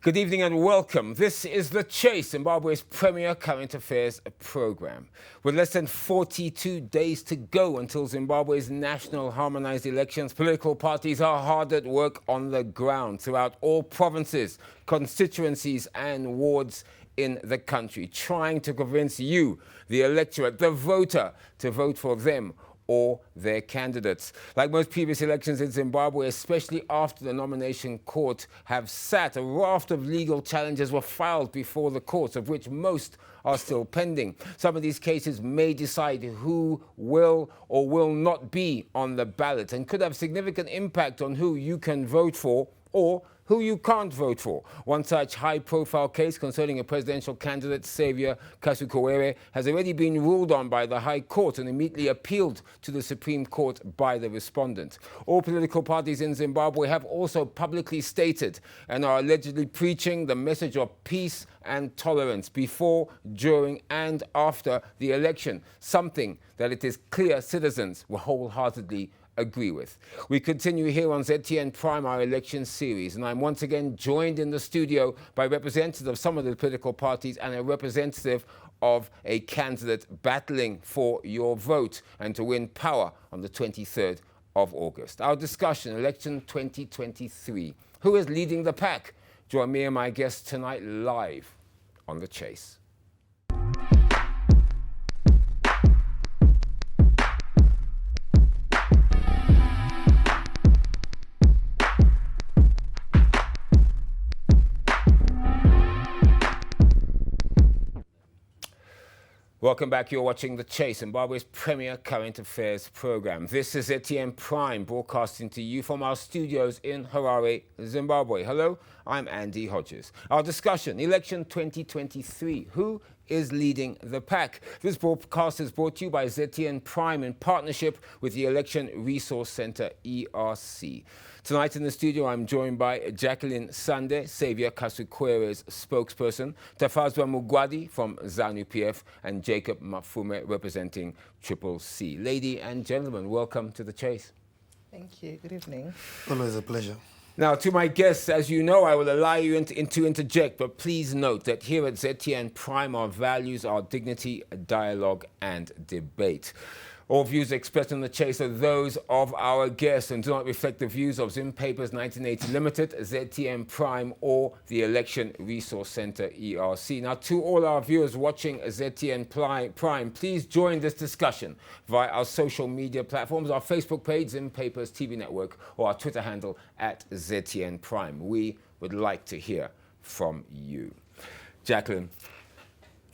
Good evening and welcome. This is The Chase, Zimbabwe's premier current affairs program. With less than 42 days to go until Zimbabwe's national harmonized elections, political parties are hard at work on the ground throughout all provinces, constituencies and wards in the country, trying to convince you, the electorate, the voter, to vote for them or their candidates. Like most previous elections in Zimbabwe, especially after the nomination court have sat, a raft of legal challenges were filed before the courts, of which most are still pending. Some of these cases may decide who will or will not be on the ballot and could have significant impact on who you can vote for or who you can't vote for. One such high-profile case concerning a presidential candidate, Saviour KASUKUWERE, has already been ruled on by the High Court and immediately appealed to the Supreme Court by the respondent. All political parties in Zimbabwe have also publicly stated and are allegedly preaching the message of peace and tolerance before, during and after the election, something that it is clear citizens will wholeheartedly agree with. We continue here on ZTN Prime, our election series, and I'm once again joined in the studio by representatives of some of the political parties and a representative of a candidate battling for your vote and to win power on the 23rd of August. Our discussion, election 2023. Who is leading the pack? Join me and my guests tonight live on The Chase. Welcome back. You're watching The Chase, Zimbabwe's premier current affairs program. This is ZTN Prime, broadcasting to you from our studios in Harare, Zimbabwe. Hello, I'm Andy Hodges. Our discussion, election 2023. Who is leading the pack? This broadcast is brought to you by ZTN Prime in partnership with the Election Resource Center, ERC. Tonight in the studio, I'm joined by Jacqueline Sande, Saviour KASUKUWERE's spokesperson, Tafadzwa Mugwadi from ZANU PF, and Jacob Mafume representing Triple C. Lady and gentlemen, welcome to The Chase. Thank you. Good evening. Always a pleasure. Now, to my guests, as you know, I will allow you to interject, but please note that here at ZTN Prime, our values are dignity, dialogue, and debate. All views expressed on The Chase are those of our guests and do not reflect the views of Zim Papers 1980 Limited, ZTN Prime, or the Election Resource Center, ERC. Now, to all our viewers watching ZTN Prime, please join this discussion via our social media platforms, our Facebook page, Zim Papers TV Network, or our Twitter handle at ZTN Prime. We would like to hear from you. Jacqueline,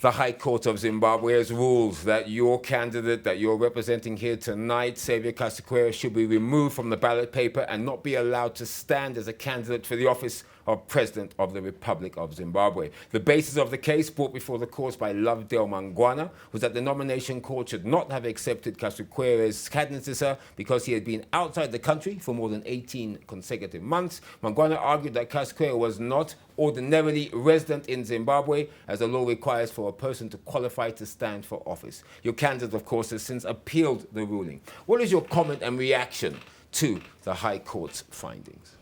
the High Court of Zimbabwe has ruled that your candidate that you're representing here tonight, Saviour KASUKUWERE, should be removed from the ballot paper and not be allowed to stand as a candidate for the office of President of the Republic of Zimbabwe. The basis of the case brought before the courts by Lovedale Mangwana was that the nomination court should not have accepted KASUKUWERE's candidacy because he had been outside the country for more than 18 consecutive months. Mangwana argued that KASUKUWERE was not ordinarily resident in Zimbabwe, as the law requires for a person to qualify to stand for office. Your candidate, of course, has since appealed the ruling. What is your comment and reaction to the High Court's findings?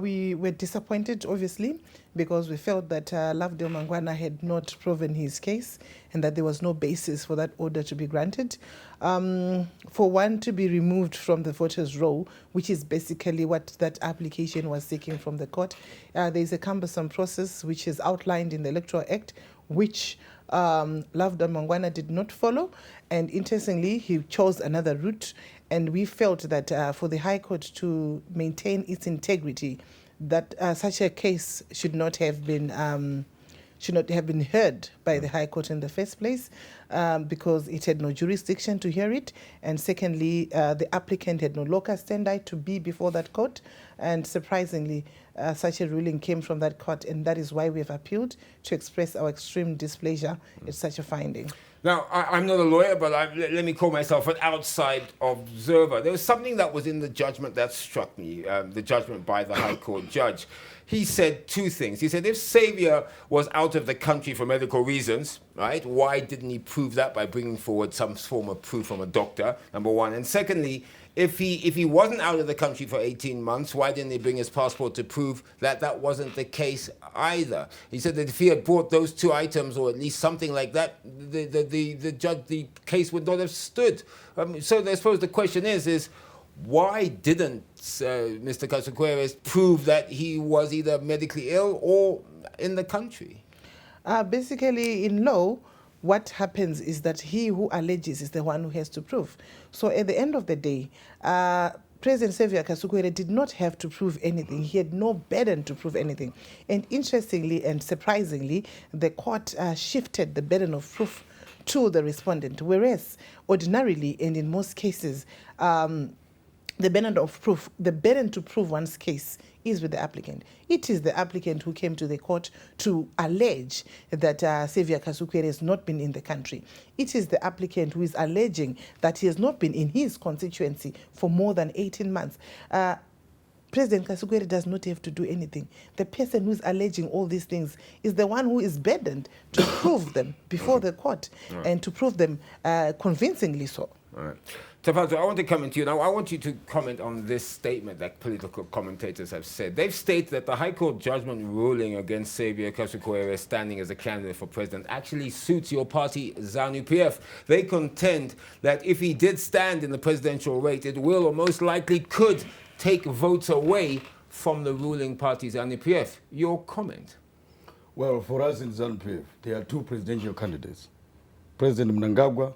We were disappointed, obviously, because we felt that Lovedale Mangwana had not proven his case and that there was no basis for that order to be granted. For one to be removed from the voters' roll, which is basically what that application was seeking from the court, there is a cumbersome process which is outlined in the Electoral Act, which Lovedale Mangwana did not follow. And interestingly, he chose another route. And we felt that for the High Court to maintain its integrity, that such a case should not have been heard by the High Court in the first place, because it had no jurisdiction to hear it. And secondly, the applicant had no locus standi to be before that court. And surprisingly, such a ruling came from that court, and that is why we have appealed to express our extreme displeasure at such a finding. Now, I'm not a lawyer, but let me call myself an outside observer. There was something that was in the judgment that struck me, the judgment by the High Court judge. He said two things. He said if Saviour was out of the country for medical reasons, right, why didn't he prove that by bringing forward some form of proof from a doctor, number one? And secondly, if he wasn't out of the country for 18 months, why didn't he bring his passport to prove that that wasn't the case either? He said that if he had brought those two items, or at least something like that, the case would not have stood. So I suppose the question is why didn't Mr. KASUKUWERE prove that he was either medically ill or in the country? Basically, in law, what happens is that he who alleges is the one who has to prove. So at the end of the day, President Xavier KASUKUWERE did not have to prove anything. He had no burden to prove anything. And interestingly and surprisingly, the court shifted the burden of proof to the respondent, whereas ordinarily and in most cases, the burden to prove one's case is with the applicant. It is the applicant who came to the court to allege that Xavier KASUKUWERE has not been in the country. It is the applicant who is alleging that he has not been in his constituency for more than 18 months. President KASUKUWERE does not have to do anything. The person who is alleging all these things is the one who is burdened to prove them before the court, and to prove them convincingly so. All right. Tafadzwa, I want to come into you now. I want you to comment on this statement that political commentators have said. They've stated that the High Court judgment ruling against Xavier KASUKUWERE standing as a candidate for president actually suits your party, ZANU PF. They contend that if he did stand in the presidential race, it will or most likely could take votes away from the ruling party, ZANU PF. Your comment? Well, for us in ZANU PF, there are two presidential candidates. President Mnangagwa,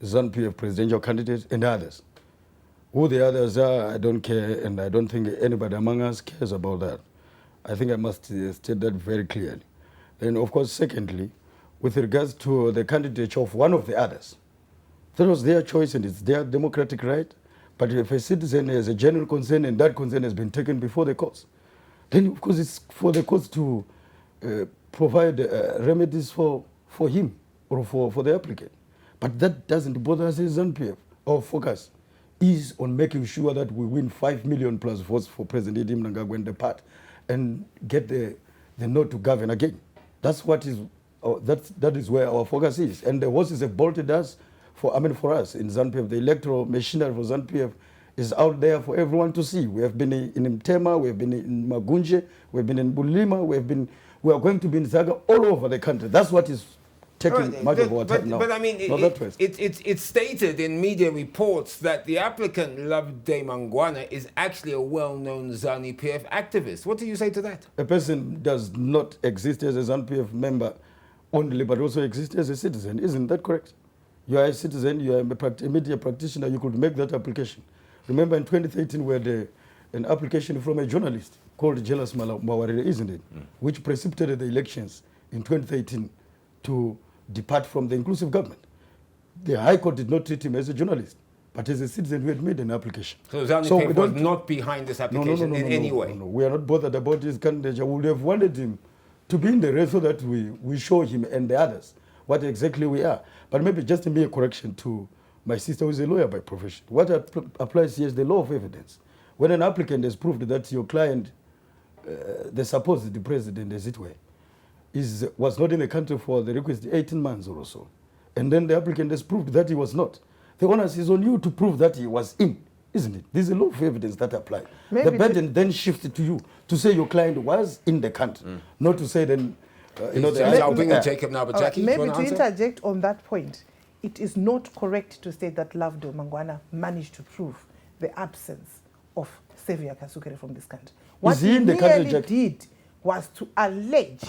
ZANU PF presidential candidate, and others. Who the others are, I don't care, and I don't think anybody among us cares about that. I think I must state that very clearly. And of course, secondly, with regards to the candidature of one of the others, that was their choice and it's their democratic right. But if a citizen has a genuine concern and that concern has been taken before the courts, then of course it's for the courts to provide remedies for him or for the applicant. But that doesn't bother us as ZANU PF. Our focus is on making sure that we win 5 million plus votes for President Mnangagwa and the part and get the nod to govern again. That's what is, that is where our focus is. And the horses have bolted us for us in ZANU PF. The electoral machinery for ZANU PF is out there for everyone to see. We have been in Mtema, we have been in Magunje, we have been in Bulima, we are going to be in Zaga, all over the country. That's what is taking much of our time now. But I mean, it's stated in media reports that the applicant, Lavde Mangwana, is actually a well-known ZANU PF activist. What do you say to that? A person does not exist as a ZANU PF member only, but also exist as a citizen. Isn't that correct? You are a citizen, you are a media practitioner, you could make that application. Remember in 2013 we had an application from a journalist called Jealous Mawarire, isn't it? Which precipitated the elections in 2013 to depart from the inclusive government. The High Court did not treat him as a journalist, but as a citizen who had made an application. So ZANU PF was not behind this application in any way? No, we are not bothered about his candidature. We would have wanted him to be in the race so that we show him and the others what exactly we are. But maybe just a mere correction to my sister who is a lawyer by profession. What applies here is the law of evidence. When an applicant has proved that your client, the supposed president, as it were, was not in the country for the requisite 18 months or so, and then the applicant has proved that he was not, the onus is on you to prove that he was in, isn't it? There's a law of evidence that applies. The burden then shifted to you to say your client was in the country, not to say then, I'll bring in Jacob now, but Jackie, maybe to interject on that point, it is not correct to say that Lavde Mangwana managed to prove the absence of Xavier KASUKUWERE from this country. What he really did was to allege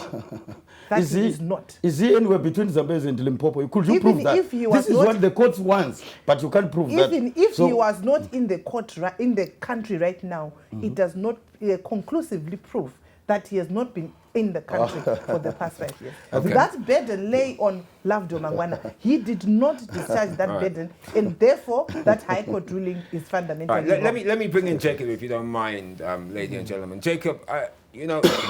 that he is not. Is he anywhere between Zambezi and Limpopo? Could you prove that? This is what the court wants, but you can't prove that. Even if he was not in the court, in the country right now, it does not conclusively prove that he has not been in the country for the past 5 years. Okay. That burden lay on Lavde Mangwana. He did not discharge that burden, and therefore that High Court ruling is fundamentally wrong. Let me bring in Jacob, if you don't mind, ladies and gentlemen. Jacob,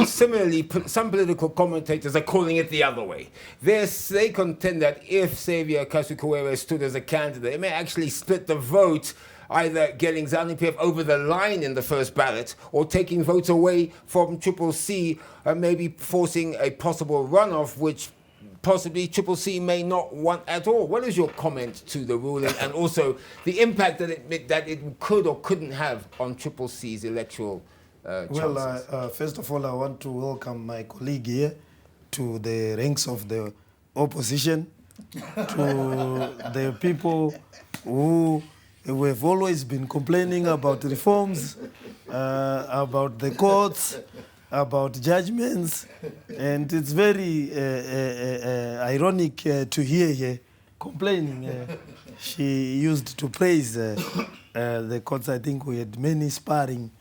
similarly, some political commentators are calling it the other way. They contend that if Xavier KASUKUWERE stood as a candidate, it may actually split the vote, either getting ZANU PF over the line in the first ballot or taking votes away from Triple C, maybe forcing a possible runoff, which possibly Triple C may not want at all. What is your comment to the ruling and also the impact that it could or couldn't have on Triple C's electoral chances? Well, first of all, I want to welcome my colleague here to the ranks of the opposition, to the people who have always been complaining about reforms, about the courts, about judgments, and it's very ironic to hear her complaining. She used to praise the courts. I think we had many sparring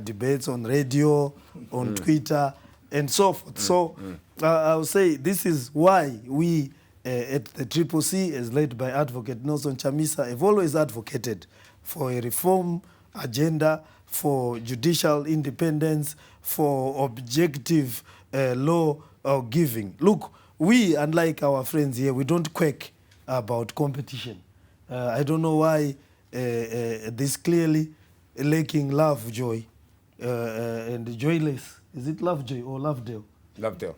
debates on radio, on Twitter, and so forth. So I would say this is why we at the Triple C, as led by Advocate Nelson Chamisa, have always advocated for a reform agenda, for judicial independence, for objective law giving. Look, we, unlike our friends here, we don't quack about competition. I don't know why this clearly lacking love, joy, and joyless. Is it Lovejoy or Lovedale? Lovedale.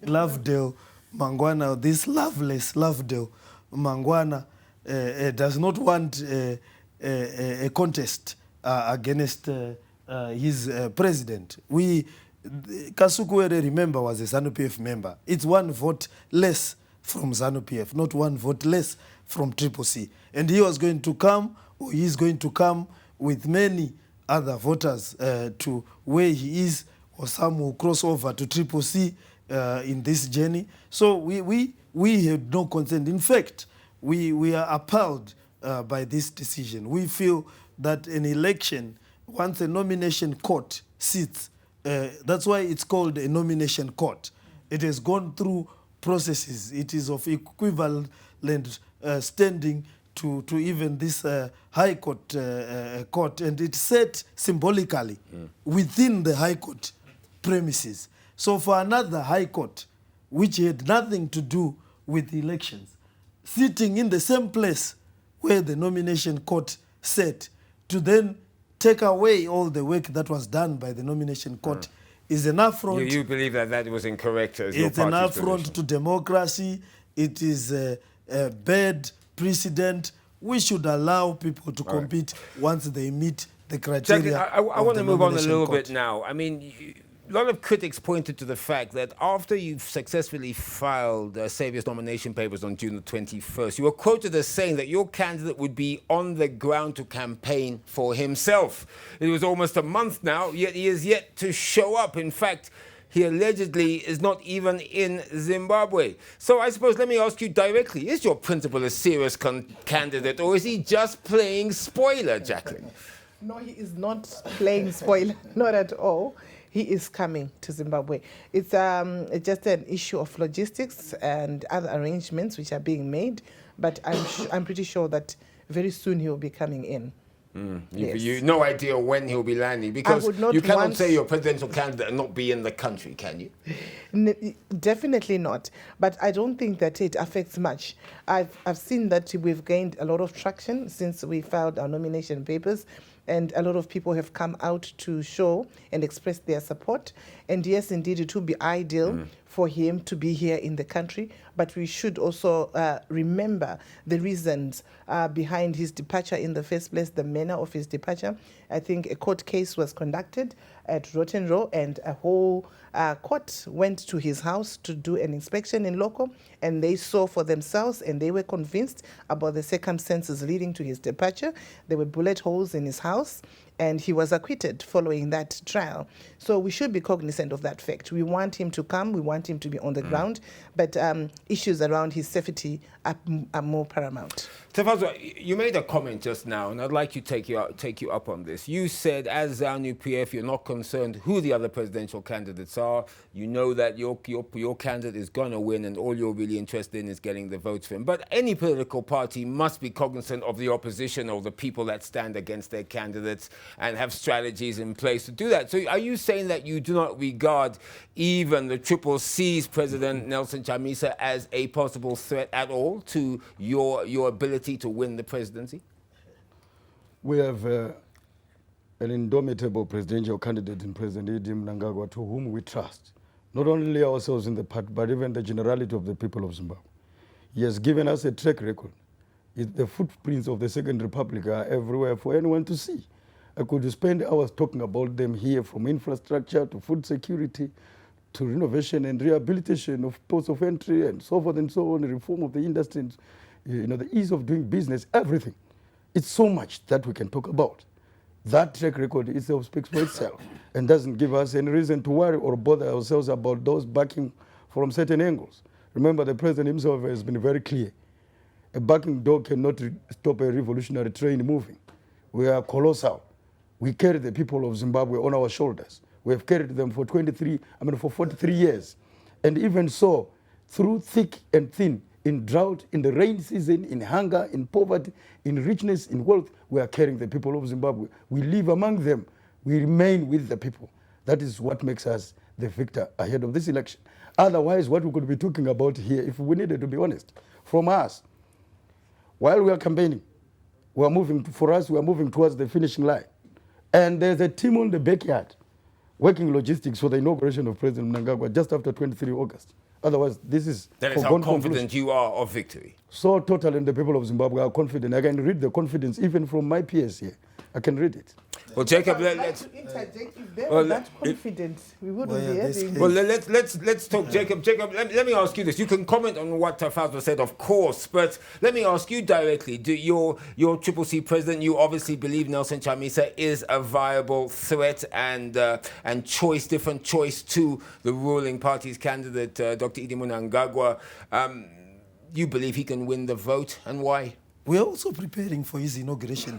Lovedale Mangwana, this loveless Lovedale Mangwana does not want a contest against his president. KASUKUWERE, remember, was a ZANU PF member. It's one vote less from ZANU PF, not one vote less from Triple C. And he was going to come, or he is going to come with many other voters to where he is, or some will cross over to Triple C in this journey. So we had no consent. In fact, we are appalled by this decision. We feel that an election, once a nomination court sits, that's why it's called a nomination court. It has gone through processes. It is of equivalent standing to even this High Court court, and it's set symbolically within the High Court premises. So for another High Court, which had nothing to do with the elections, sitting in the same place where the nomination court sat, to then take away all the work that was done by the nomination court is an affront. You believe that that was incorrect as your It's an party's affront position. to democracy. It is a bad precedent. We should allow people to compete once they meet the criteria. Jacqueline, I want to move on a little court. bit now. I mean, a lot of critics pointed to the fact that after you've successfully filed Saviour's nomination papers on June the 21st, you were quoted as saying that your candidate would be on the ground to campaign for himself. It was almost a month now, yet he is yet to show up. In fact, he allegedly is not even in Zimbabwe. So I suppose, let me ask you directly, is your principal a serious candidate, or is he just playing spoiler, Jacqueline? No, he is not playing spoiler, not at all. He is coming to Zimbabwe. It's just an issue of logistics and other arrangements which are being made, but I'm pretty sure that very soon he will be coming in. You no idea when he'll be landing, because you cannot say you're a presidential candidate and not be in the country, can you? Definitely not. But I don't think that it affects much. I've seen that we've gained a lot of traction since we filed our nomination papers, and a lot of people have come out to show and express their support. And yes, indeed, it would be ideal for him to be here in the country, but we should also remember the reasons behind his departure in the first place, the manner of his departure. I think a court case was conducted at Rotten Row, and a whole court went to his house to do an inspection in loco, and they saw for themselves, and they were convinced about the circumstances leading to his departure. There were bullet holes in his house, and he was acquitted following that trial. So we should be cognizant of that fact. We want him to come, we want him to be on the ground, but issues around his safety are more paramount. Tafadzwa, you made a comment just now, and I'd like to take you up on this. You said, as ZANU PF, you're not concerned who the other presidential candidates are. You know that your candidate is going to win, and all you're really interested in is getting the votes for him. But any political party must be cognizant of the opposition or the people that stand against their candidates and have strategies in place to do that. So are you saying that you do not regard even the Triple C's President Nelson Chamisa as a possible threat at all to your ability to win the presidency? We have an indomitable presidential candidate in President Mnangagwa, to whom we trust. not only ourselves in the party, but even the generality of the people of Zimbabwe. He has given us a track record. The footprints of the Second Republic are everywhere for anyone to see. I could spend hours talking about them here, from infrastructure to food security to renovation and rehabilitation of ports of entry and so forth and so on, reform of the industry, the ease of doing business, everything. It's so much that we can talk about. That track record itself speaks for itself and doesn't give us any reason to worry or bother ourselves about those backing from certain angles. Remember, the president himself has been very clear. A barking dog cannot stop a revolutionary train moving. We are colossal. We carry the people of Zimbabwe on our shoulders. We have carried them for 43 years. And even so, through thick and thin, in drought, in the rain season, in hunger, in poverty, in richness, in wealth, we are carrying the people of Zimbabwe. We live among them. We remain with the people. That is what makes us the victor ahead of this election. Otherwise, what we could be talking about here, if we needed to be honest, from us, while we are campaigning, we are moving towards the finishing line. And there's a team on the backyard working logistics for the inauguration of President Mnangagwa just after 23 August. Otherwise, this is... That is how confident you are of victory. So total, and the people of Zimbabwe are confident. I can read the confidence even from my peers here. I can read it. Well, Jacob, let's interject. If they were that confident, we wouldn't be having... Well, let's talk, Jacob. Jacob, let me ask you this. You can comment on what Tafadzwa said, of course, but let me ask you directly. Your Triple-C president, you obviously believe Nelson Chamisa is a viable threat and different choice to the ruling party's candidate, Dr. Idi Mnangagwa. You believe he can win the vote, and why? We are also preparing for his inauguration.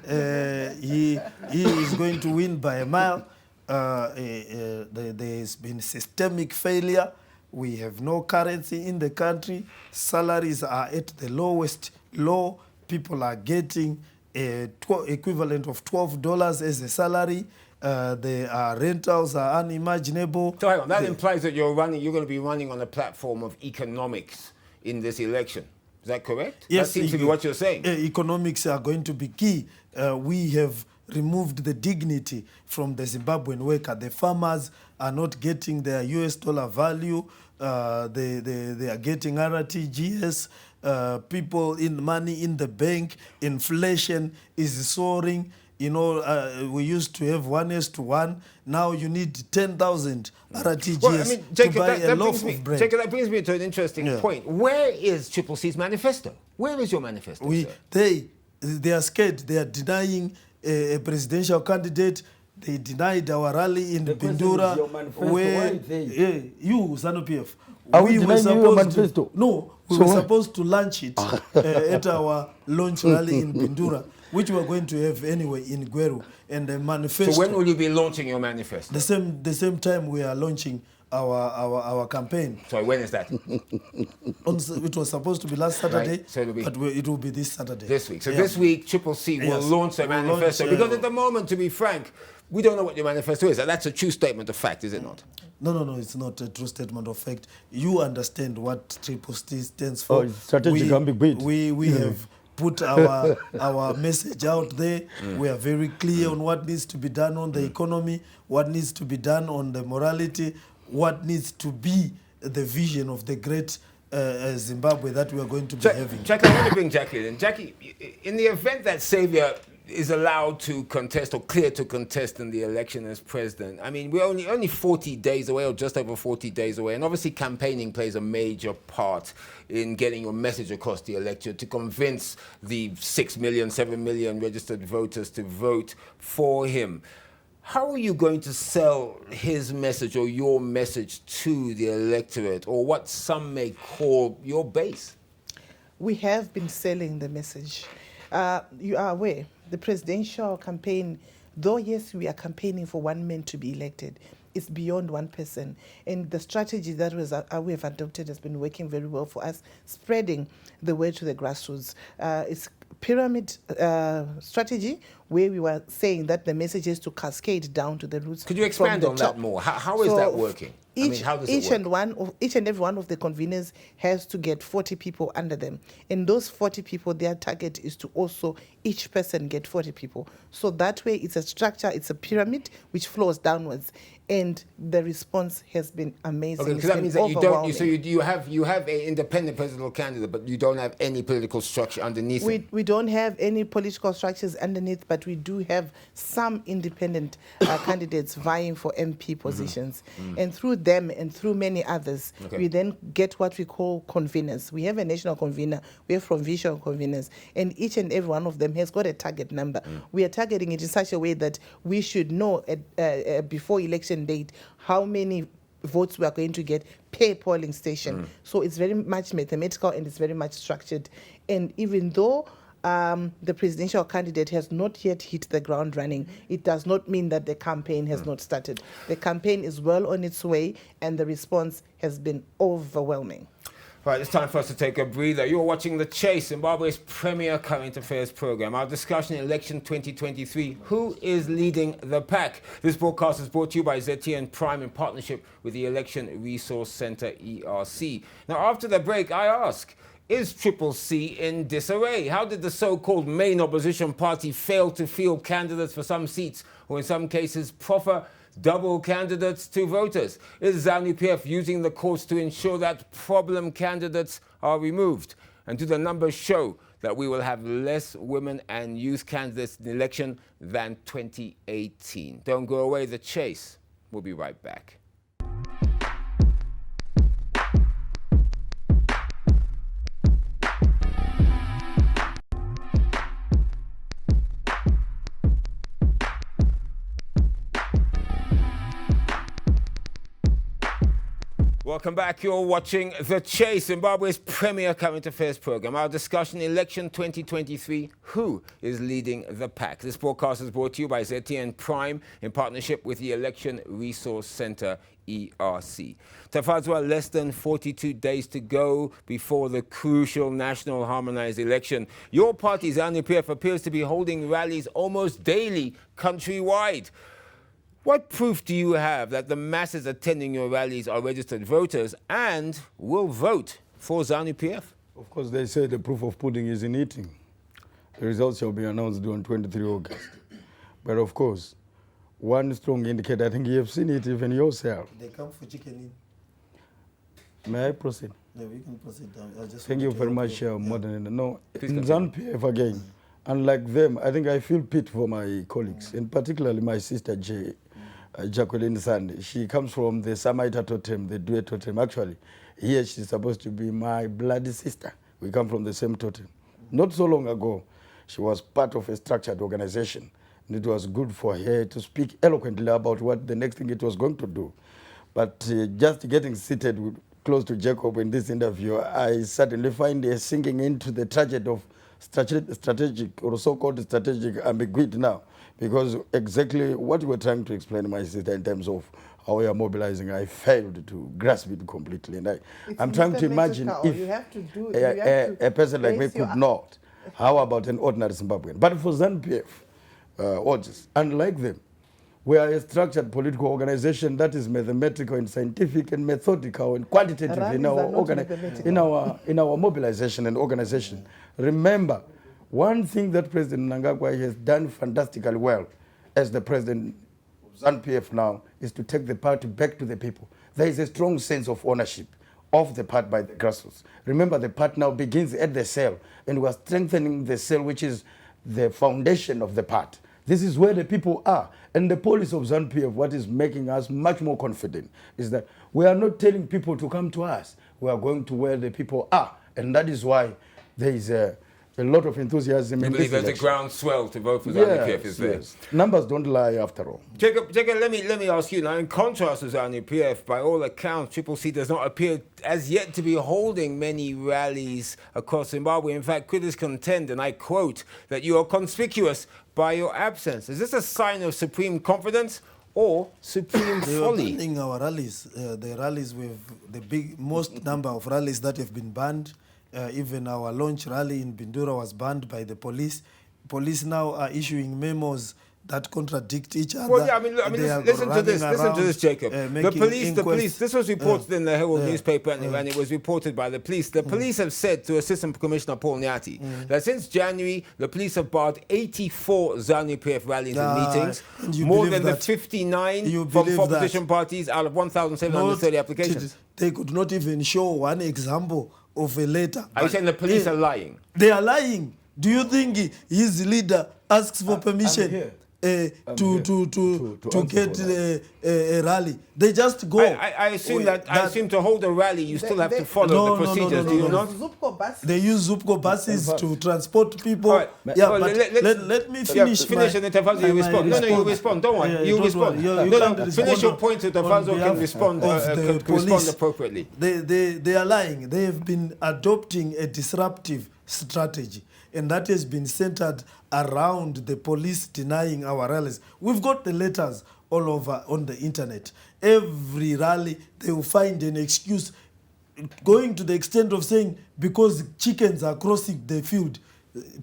He is going to win by a mile. There's been systemic failure. We have no currency in the country. Salaries are at the lowest low. People are getting equivalent of $12 as a salary. The rentals are unimaginable. So hang on, that implies that you're going to be running on a platform of economics in this election. Is that correct? Yes. That seems to be what you're saying. Economics are going to be key. We have removed the dignity from the Zimbabwean worker. The farmers are not getting their US dollar value. They are getting RTGS. People in money in the bank. Inflation is soaring. We used to have 1:1. Now you need 10,000 RTGS Jacob, to buy a loaf of bread. Jacob, that brings me to an interesting point. Where is Triple C's manifesto? Where is your manifesto, sir? They are scared. They are denying a presidential candidate. They denied our rally in Bindura. Where you, ZANU PF. We were supposed to launch it at our launch rally in Bindura, which we are going to have anyway in Gweru. And the manifesto. So when will you be launching your manifesto? The same time we are launching our campaign. Sorry, when is that? It was supposed to be last Saturday, right. So it will be this Saturday. This week. So this week, Triple C will launch their manifesto. Because at the moment, to be frank, we don't know what your manifesto is. That's a true statement of fact, is it not? No, it's not a true statement of fact. You understand what Triple C stands for. Strategic ambiguity. We have put our message out there. We are very clear on what needs to be done on the economy, what needs to be done on the morality, what needs to be the vision of the great Zimbabwe that we are going to be having. Jackie, I want to bring Jackie in. Jackie, in the event that Xavier is allowed to contest or clear to contest in the election as president, I mean, we're only 40 days away or just over 40 days away. And obviously campaigning plays a major part in getting your message across the electorate to convince the 6 million, 7 million registered voters to vote for him. How are you going to sell his message or your message to the electorate, or what some may call your base? We have been selling the message. You are aware, the presidential campaign, though yes, we are campaigning for one man to be elected, it's beyond one person. And the strategy that we have adopted has been working very well for us, spreading the word to the grassroots. It's pyramid strategy where we were saying that the message is to cascade down to the roots. Could you expand on that more? How is that working? how does it work? Each and every one of the conveners has to get 40 people under them. And those 40 people, their target is to also each person get 40 people. So that way it's a structure, it's a pyramid which flows downwards. And the response has been amazing. Okay, because that means that you have an independent presidential candidate, but you don't have any political structure underneath it. We don't have any political structures underneath, but we do have some independent candidates vying for MP positions. And through them and through many others, we then get what we call conveners. We have a national convener, we have provincial conveners, and each and every one of them has got a target number. We are targeting it in such a way that we should know before election date how many votes we are going to get per polling station. So it's very much mathematical and it's very much structured. And even though the presidential candidate has not yet hit the ground running, it does not mean that the campaign has not started. The campaign is well on its way and the response has been overwhelming. Right, it's time for us to take a breather. You're watching The Chase, Zimbabwe's premier current affairs program. Our discussion in election 2023, who is leading the pack? This broadcast is brought to you by ZTN Prime in partnership with the Election Resource Centre, ERC. Now, after the break, I ask, is Triple C in disarray? How did the so-called main opposition party fail to field candidates for some seats, or in some cases proffer double candidates to voters? Is ZANU PF using the courts to ensure that problem candidates are removed? And do the numbers show that we will have less women and youth candidates in the election than 2018? Don't go away, The Chase. We'll be right back. Welcome back. You're watching The Chase, Zimbabwe's premier current affairs program. Our discussion, election 2023, who is leading the pack? This broadcast is brought to you by ZTN Prime in partnership with the Election Resource Centre, ERC. Tafadzwa, less than 42 days to go before the crucial national harmonized election. Your party, ZANU PF, appears to be holding rallies almost daily countrywide. What proof do you have that the masses attending your rallies are registered voters and will vote for ZANU PF? Of course, they say the proof of pudding is in eating. The results shall be announced on 23 August. But of course, one strong indicator, I think you have seen it even yourself. They come for chicken in. May I proceed? No, we can proceed. Thank you very much, Modern. No, in ZANU PF again, unlike them, I think I feel pity for my colleagues, and particularly my sister Jacqueline Sande. She comes from the Samaita totem, the Duet totem. Actually, here she's supposed to be my bloody sister. We come from the same totem. Not so long ago, she was part of a structured organization. And it was good for her to speak eloquently about what the next thing it was going to do. But just getting seated close to Jacob in this interview, I suddenly find her sinking into the tragedy of strategic or so-called strategic ambiguity now. Because exactly what you were trying to explain, my sister, in terms of how we are mobilizing, I failed to grasp it completely. And I'm trying to imagine if a person like me could not. How about an ordinary Zimbabwean? But for ZANU PF, unlike them, we are a structured political organization that is mathematical and scientific and methodical and quantitative in our mobilization and organization. Remember, one thing that President Mnangagwa has done fantastically well as the president of ZANU PF now is to take the party back to the people. There is a strong sense of ownership of the party by the grassroots. Remember, the party now begins at the cell, and we are strengthening the cell, which is the foundation of the party. This is where the people are. And the policy of ZANU PF, what is making us much more confident, is that we are not telling people to come to us. We are going to where the people are. And that is why there is a lot of enthusiasm in this election. There's a groundswell to vote for ZANU PF, is there? Yes. Numbers don't lie after all. Jacob, let me ask you now, in contrast to ZANU PF, by all accounts, Triple C does not appear as yet to be holding many rallies across Zimbabwe. In fact, critics contend, and I quote, that you are conspicuous by your absence. Is this a sign of supreme confidence or supreme folly? They are banning our rallies. The rallies with the most number of rallies that have been banned. Even our launch rally in Bindura was banned by the police. Police now are issuing memos that contradict each other. Well, yeah, I mean, They are listen to this. running Listen to this, Jacob. around, The making police. inquests. This was reported in the Herald newspaper, and it was reported by the police. The police have said to Assistant Commissioner Paul Nyati that since January, the police have barred 84 ZANU PF rallies and meetings, and you more believe than the that? 59 You from believe opposition parties out of 1,730 applications. They could not even show one example of a letter. Are you saying the police are lying? They are lying. Do you think his leader asks for permission here. to get a rally? They just go. I assume I assume to hold a rally, you still have to follow the procedures, do you not? Zupco buses. They use Zupco buses to transport people. All right. Yeah, Well, but let me finish. Finish and then Tafadzwa, you respond. No, you respond. Don't worry. You don't respond. worry. You No, can't finish respond your point so Tafadzwa on can respond. behalf of the Can respond police. appropriately. They are lying. They have been adopting a disruptive strategy, and that has been centered around the police denying our rallies. We've got the letters all over on the internet. Every rally, they will find an excuse, going to the extent of saying because chickens are crossing the field,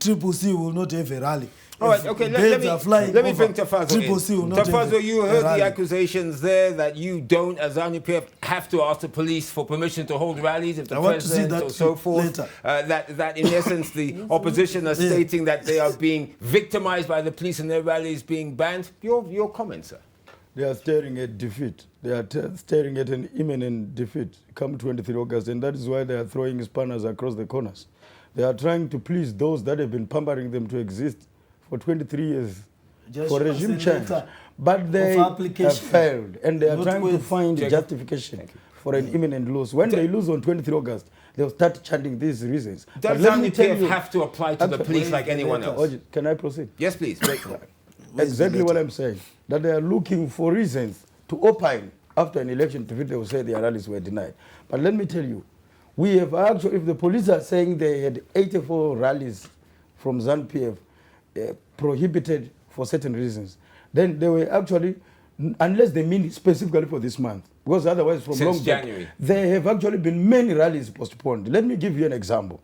Triple C will not have a rally. All right, okay, let me bring Tafadzwa in. Tafadzwa, you heard the accusations there that you don't, as ZANU PF, have to ask the police for permission to hold rallies if the president or so forth. That in essence the opposition are stating that they are being victimized by the police and their rallies being banned. Your comments, sir? They are staring at defeat. They are staring at an imminent defeat come 23 August, and that is why they are throwing spanners across the corners. They are trying to please those that have been pampering them to exist for 23 years for regime change. But they have failed, and they are trying to find justification for an imminent loss. When they lose on 23 August, they'll start chanting these reasons. Does ZANU PF have to apply to the police like anyone else? Can I proceed? Yes, please. Exactly what I'm saying. That they are looking for reasons to opine after an election defeat. They will say their rallies were denied. But let me tell you, we have actually, if the police are saying they had 84 rallies from ZANU PF prohibited for certain reasons, then they were actually, unless they mean specifically for this month, because otherwise from since January, there have actually been many rallies postponed. Let me give you an example.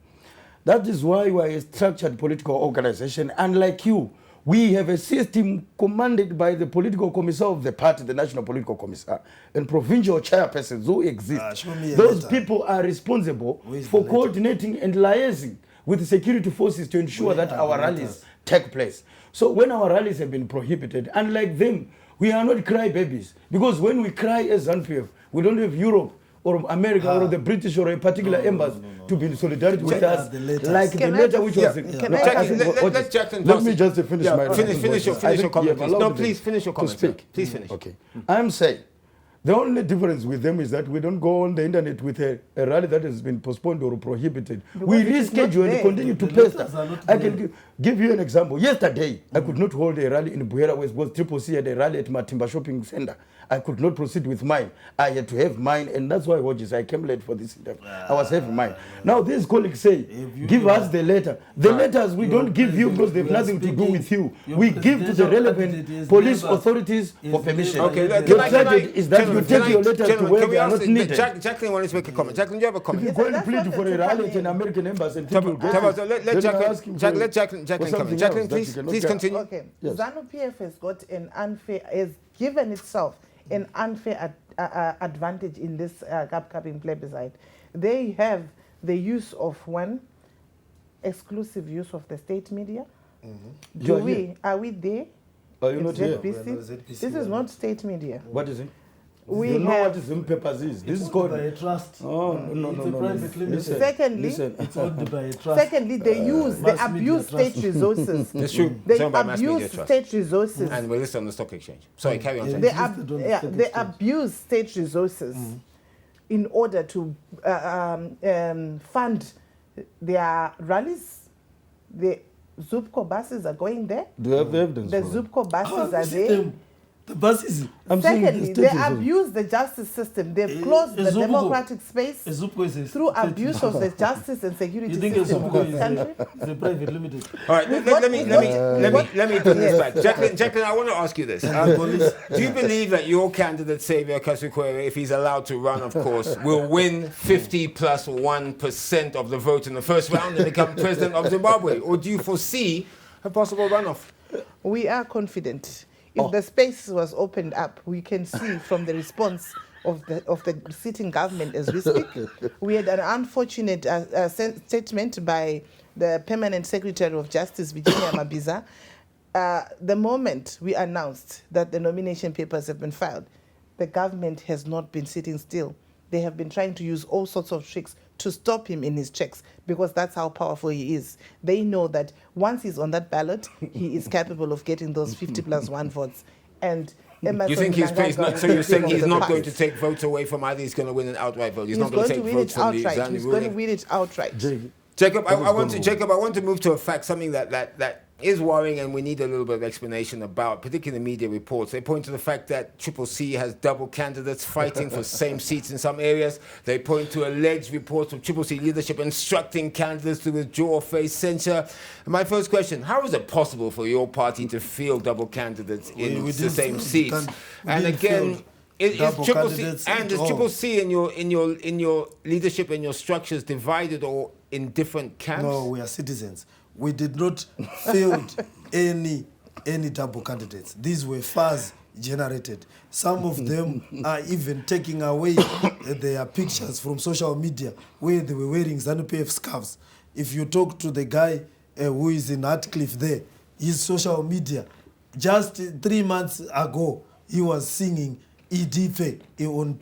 That is why we are a structured political organization, unlike you. We have a system commanded by the political commissar of the party, the national political commissar, and provincial chairpersons who exist. Those people are responsible for coordinating and liaising with the security forces to ensure that our rallies take place. So when our rallies have been prohibited, unlike them, we are not crybabies. Because when we cry as ZANU PF, we don't have Europe or America or the British or a particular embassy to be in solidarity with us, like the letter which was... Let me just finish my... Finish your comment, please. No, please finish your comment. Please finish. Okay. I'm saying, the only difference with them is that we don't go on the internet with a rally that has been postponed or prohibited. We reschedule and continue to pester. I can give you an example. Yesterday, I could not hold a rally in Buhera West because Triple C had a rally at Matimba Shopping Center. I could not proceed with mine. I had to have mine, and that's why, Hodges, I came late for this interview. I was having mine. Now, these colleagues say, give us the letter. The letters we don't give you because they have nothing to do with you. We give to the relevant police authorities for permission. Okay, the tragedy is that you take your letters to where they are not needed. Jacqueline wanted to make a comment. Jacqueline, do you have a comment? If you go and plead for a rally at an American embassy and people go, let Jacqueline comment. Jacqueline, please continue. Okay, ZANU PF has got an unfair, has given itself an unfair advantage in this upcoming plebiscite. They have the use of exclusive use of the state media. Are we there? Are you not here? This is not state media. What is it? We you know have what is ZANU papers is. This is called by a trust. Oh no. It's a private limited. Secondly, It's owned by a trust. secondly, they use, they abuse state resources. That's true. They It's owned by Mass Media abuse Trust. state resources. And we're listed on the stock exchange. Sorry, carry on. They abuse state resources in order to fund their rallies. The Zupco buses are going there. Do you have the evidence? The Zupco buses are there. The buses. Secondly, they abuse the justice system. They've closed the democratic space through abuse of the justice and security system of this country. The private limited. All right, let me put this back. Jacqueline, I want to ask you this. Do you believe that your candidate, Xavier KASUKUWERE, if he's allowed to run, of course, will win 50+1% of the vote in the first round and become president of Zimbabwe? Or do you foresee a possible runoff? We are confident. If the space was opened up, we can see from the response of the sitting government as we speak. We had an unfortunate statement by the Permanent Secretary of Justice, Virginia Mabiza. The moment we announced that the nomination papers have been filed, the government has not been sitting still. They have been trying to use all sorts of tricks to stop him in his checks, because that's how powerful he is. They know that once he's on that ballot, he is capable of getting those 50+1 votes. And you think he's not, so you're saying he's not going to take votes away from either he's going to win an outright vote? He's not going to take votes from the ZANU. He's going to win it outright. Jacob, I want to move to a fact, something that is worrying, and we need a little bit of explanation about, particularly the media reports. They point to the fact that Triple C has double candidates fighting for same seats in some areas. They point to alleged reports of Triple C leadership instructing candidates to withdraw or face censure. And my first question, how is it possible for your party to field double candidates in the same seats? And again, is Triple C in your leadership and your structures divided or in different camps? No, we are citizens. We did not field any double candidates. These were fuzz generated. Some of them are even taking away their pictures from social media where they were wearing ZANU PF scarves. If you talk to the guy who is in Hartcliffe there, his social media, just 3 months ago, he was singing Edife on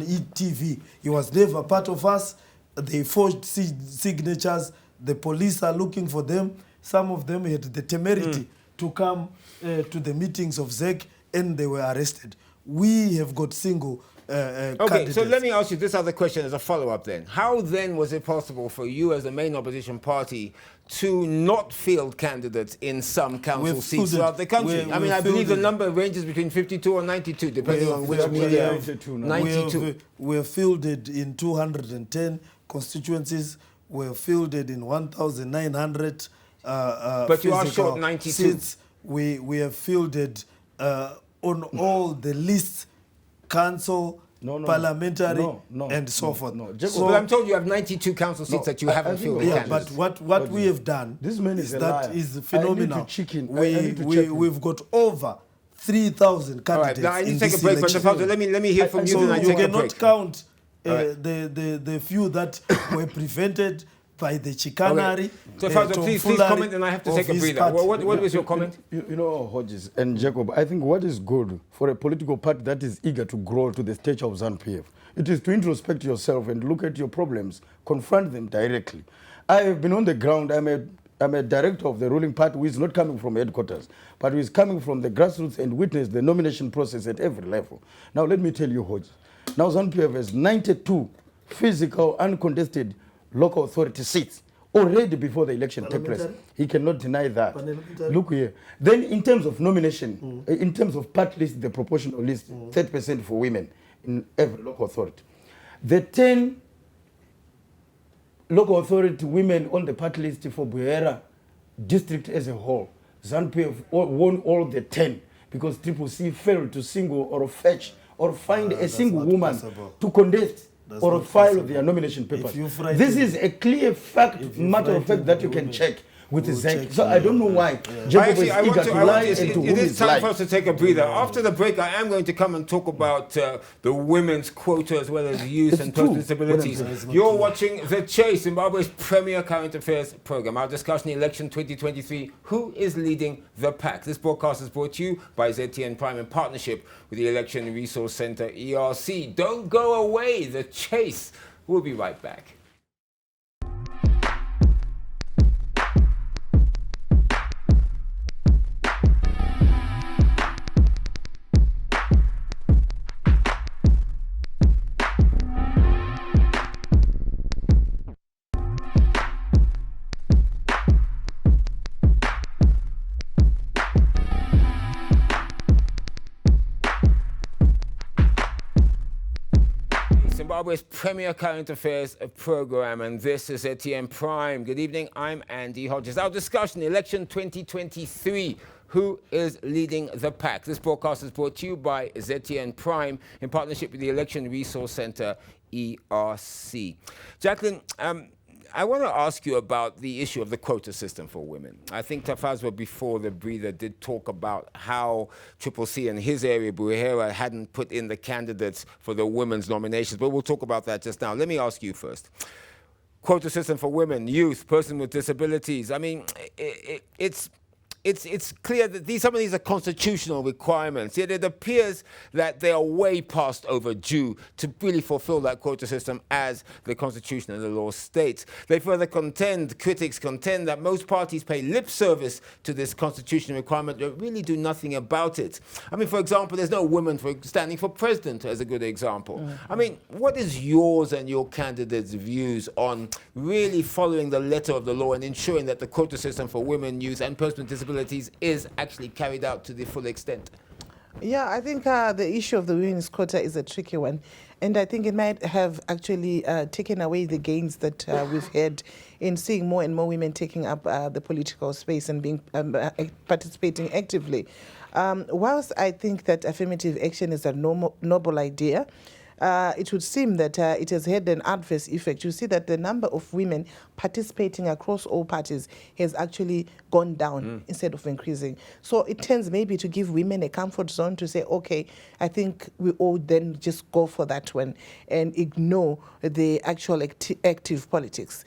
ETV. He was never part of us. They forged signatures. The police are looking for them. Some of them had the temerity to come to the meetings of ZEC, and they were arrested. We have got single candidates. So let me ask you this other question as a follow-up then. How then was it possible for you as the main opposition to not field candidates in some council seats throughout the country? I mean, I believe the number ranges between 52 or 92, depending on which media. 92. We're fielded in 210 constituencies. We're fielded in 1,900 but you are short 92 seats. We have fielded on all the lists, council, parliamentary, and so forth. So, but I'm told you have 92 council seats that you haven't fielded. Yeah, but what we have done is phenomenal. We've got over 3,000 candidates. All right, now I need to take a break, but Tafadzwa, let me hear from you. So you cannot count the few that were prevented by the chicanery. So, please comment, and I have to take a breather. What was your comment? You know, Hodges and Jacob, I think what is good for a political party that is eager to grow to the stage of ZANU PF, it is to introspect yourself and look at your problems, confront them directly. I have been on the ground. I'm a director of the ruling party who is not coming from headquarters, but who is coming from the grassroots and witness the nomination process at every level. Now, let me tell you, Hodges. Now, ZANU PF has 92 physical, uncontested local authority seats already before the election took place. He cannot deny that. Look here. Then, in terms of nomination, in terms of party list, the proportional list, 30% for women in every local authority. The 10 local authority women on the party list for Buhera district as a whole, ZANU PF won all the 10 because Triple C failed to single or fetch or find a single woman to contest or file their nomination papers. This is a clear fact, matter of fact, that you can check with the ZEC. So I don't know why Jacob is eager to lie and to win his life. It is time for us to take a breather. After the break, I am going to come and talk about the women's quota as well as youth and persons with disabilities. You're watching The Chase, Zimbabwe's premier current affairs program. Our discussion, election 2023, who is leading the pack? This broadcast is brought to you by ZTN Prime in partnership with the Election Resource Center, ERC. Don't go away, The Chase. We'll be right back. Zimbabwe's premier current affairs program, and this is ZTN Prime. Good evening, I'm Andy Hodges. Our discussion, election 2023, who is leading the pack? This broadcast is brought to you by ZTN Prime in partnership with the Election Resource Center, ERC. Jacqueline, I want to ask you about the issue of the quota system for women. I think Tafadzwa, before the breather, did talk about how Triple C and his area, Buhera, hadn't put in the candidates for the women's nominations, but we'll talk about that just now. Let me ask you first. Quota system for women, youth, persons with disabilities. I mean, it's clear that some of these are constitutional requirements, yet it appears that they are way past overdue to really fulfill that quota system as the Constitution and the law states. They further critics contend that most parties pay lip service to this constitutional requirement but really do nothing about it. I mean, for example, there's no women standing for president as a good example. Mm-hmm. I mean, what is yours and your candidates' views on really following the letter of the law and ensuring that the quota system for women, youth and persons with disabilities is actually carried out to the full extent? Yeah, I think the issue of the women's quota is a tricky one. And I think it might have actually taken away the gains that we've had in seeing more and more women taking up the political space and being participating actively. Whilst I think that affirmative action is a noble idea, it would seem that it has had an adverse effect. You see that the number of women participating across all parties has actually gone down instead of increasing. So it tends maybe to give women a comfort zone to say, okay, I think we all then just go for that one and ignore the actual active politics,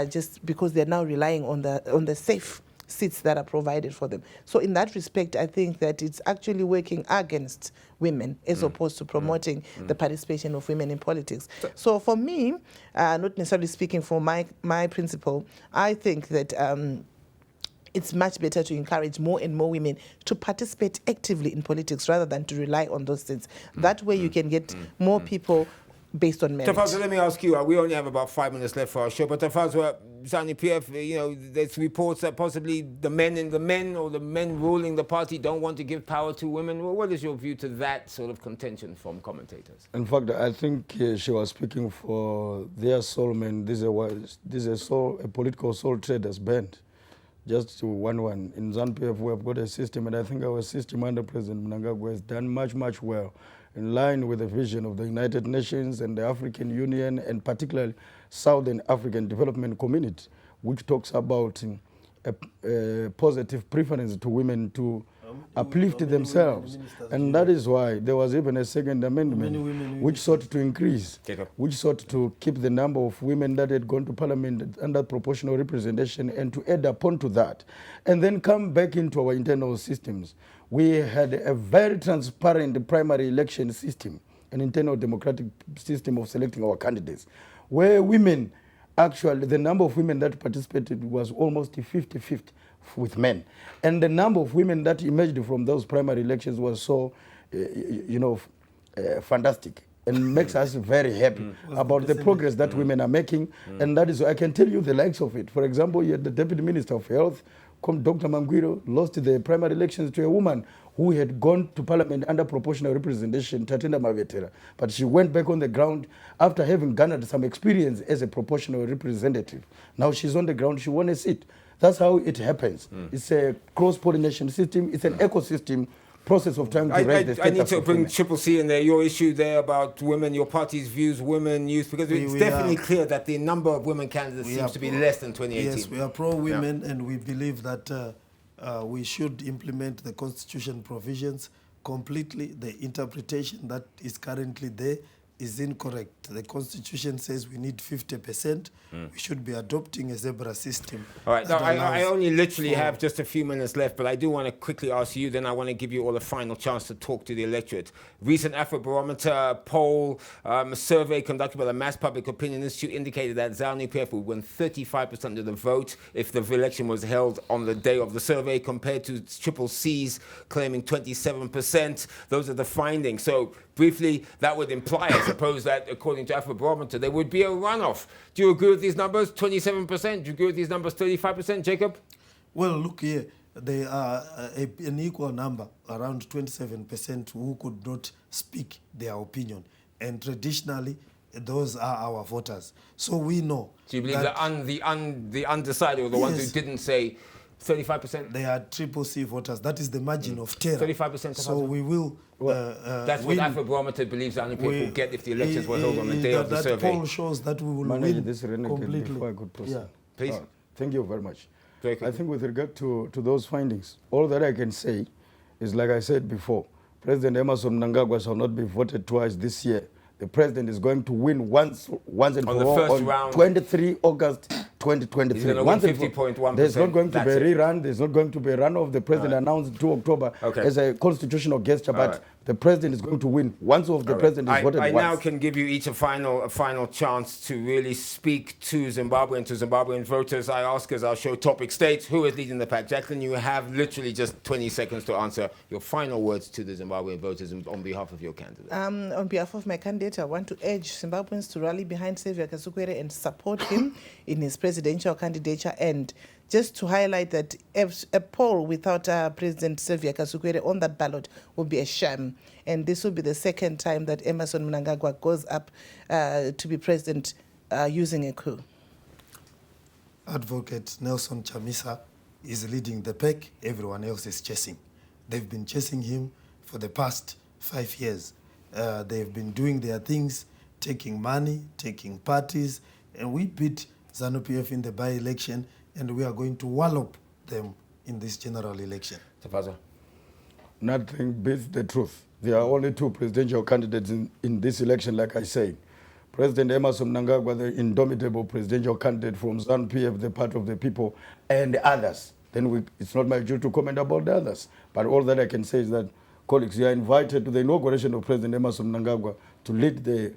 just because they're now relying on the safe seats that are provided for them. So in that respect, I think that it's actually working against women as opposed to promoting the participation of women in politics. So for me, not necessarily speaking for my principle, I think that it's much better to encourage more and more women to participate actively in politics rather than to rely on those seats. That way you can get more people based on merit. Tafadzwa, let me ask you, we only have about 5 minutes left for our show, but Tafadzwa, ZANU PF, there's reports that possibly the men ruling the party don't want to give power to women. Well, what is your view to that sort of contention from commentators? In fact, I think she was speaking for their soul men. This is a political soul traders band. Just to one. In ZANU PF, we have got a system, and I think our system under President Mnangagwa has done much, much well, in line with the vision of the United Nations and the African Union, and particularly Southern African Development Community, which talks about a positive preference to women to uplift themselves. And that is why there was even a second amendment which sought to increase, which sought to keep the number of women that had gone to parliament under proportional representation and to add upon to that. And then come back into our internal systems. We had a very transparent primary election system, an internal democratic system of selecting our candidates, where women, actually, the number of women that participated was almost 50-50 with men. And the number of women that emerged from those primary elections was so, fantastic, and makes us very happy about the progress that women are making. And that is, I can tell you the likes of it. For example, you had the Deputy Minister of Health, Dr. Mangwiro, lost the primary elections to a woman who had gone to parliament under proportional representation, Tatenda Mavetera. But she went back on the ground after having garnered some experience as a proportional representative. Now she's on the ground, she won a seat. That's how it happens. It's a cross-pollination system, it's an ecosystem process of trying to raise the status. I need to bring Triple C in there, your issue there about women, your party's views, women, youth, because it's definitely clear that the number of women candidates seems to be less than 2018. Yes, we are pro-women, and we believe that we should implement the constitution provisions completely. The interpretation that is currently there is incorrect. The Constitution says we need 50%. We should be adopting a zebra system. All right, now I only literally have just a few minutes left, but I do want to quickly ask you, then I want to give you all a final chance to talk to the electorate. Recent Afrobarometer poll, a survey conducted by the Mass Public Opinion Institute indicated that ZANU PF would win 35% of the vote if the election was held on the day of the survey, compared to Triple C's claiming 27%. Those are the findings. So briefly, that would imply, I suppose, that according to Afrobarometer, there would be a runoff. Do you agree with these numbers, 27%? Do you agree with these numbers, 35%, Jacob? Well, look here, they are an equal number, around 27%, who could not speak their opinion. And traditionally, those are our voters. So we know. So you believe that the undecided, or the ones who didn't say 35%? They are triple C voters. That is the margin of terror. 35%. So we will that's what win. Afrobarometer believes ZANU PF will get if the elections were held on the day of the that survey. poll shows that we will Manage win this renegade completely. before I could proceed. Yeah. Please. Thank you very much. Very I quickly. think with regard to those findings, all that I can say is, like I said before, President Emerson Mnangagwa shall not be voted twice this year. The president is going to win once and On for the all first on round. 23 August 2023. He's gonna Once win and for- 50.1%. There's not going to be That's a it. rerun. There's not going to be a runoff. The president announced 2 October Okay. as a constitutional gesture, but right. the president is going to win once of the president is voted I once. now can give you each a final chance to really speak to Zimbabwe and to Zimbabwean voters. I ask as our show topic states, who is leading the pack? Jacqueline, you have literally just 20 seconds to answer your final words to the Zimbabwean voters on behalf of your candidate. On behalf of my candidate, I want to urge Zimbabweans to rally behind Xavier KASUKUWERE and support him in his presidential candidature. And just to highlight that a poll without President Xavier KASUKUWERE on that ballot would be a sham. And this will be the second time that Emerson Mnangagwa goes up to be president using a coup. Advocate Nelson Chamisa is leading the pack. Everyone else is chasing. They've been chasing him for the past 5 years. They've been doing their things, taking money, taking parties, and we beat ZANU PF in the by-election, and we are going to wallop them in this general election. Tafadzwa. Nothing beats the truth. There are only 2 presidential candidates in this election, like I said. President Emerson Mnangagwa, the indomitable presidential candidate from ZANU PF, the part of the people, and others. Then it's not my duty to comment about the others. But all that I can say is that, colleagues, you are invited to the inauguration of President Emerson Mnangagwa to lead the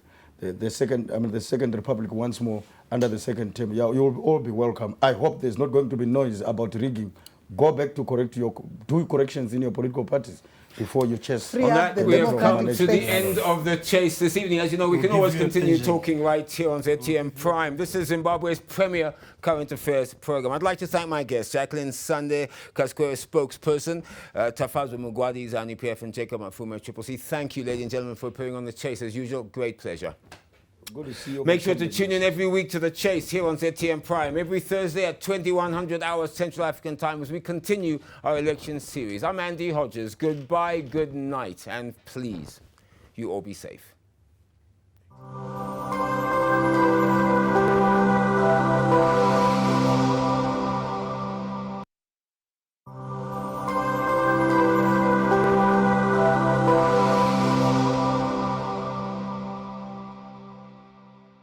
second republic once more under the second term. Yeah, you'll all be welcome. I hope there's not going to be noise about rigging. Go back to do corrections in your political parties before you chase. Free On up that, the we have democratic come to the space. end of the chase this evening. As you know, we can give always you a continue pleasure. talking right here on ZTM Prime. This is Zimbabwe's premier current affairs program. I'd like to thank my guests, Jacqueline Sande, KASUKUWERE spokesperson, Tafadzwa Mugwadi, ZANU PF, and Jacob Mafume, Triple C. Thank you, ladies and gentlemen, for appearing on the chase. As usual, great pleasure. Good to see you. Make sure to tune in every week to The Chase here on ZTM Prime, every Thursday at 2100 hours Central African time as we continue our election series. I'm Andy Hodges. Goodbye, good night, and please, you all be safe.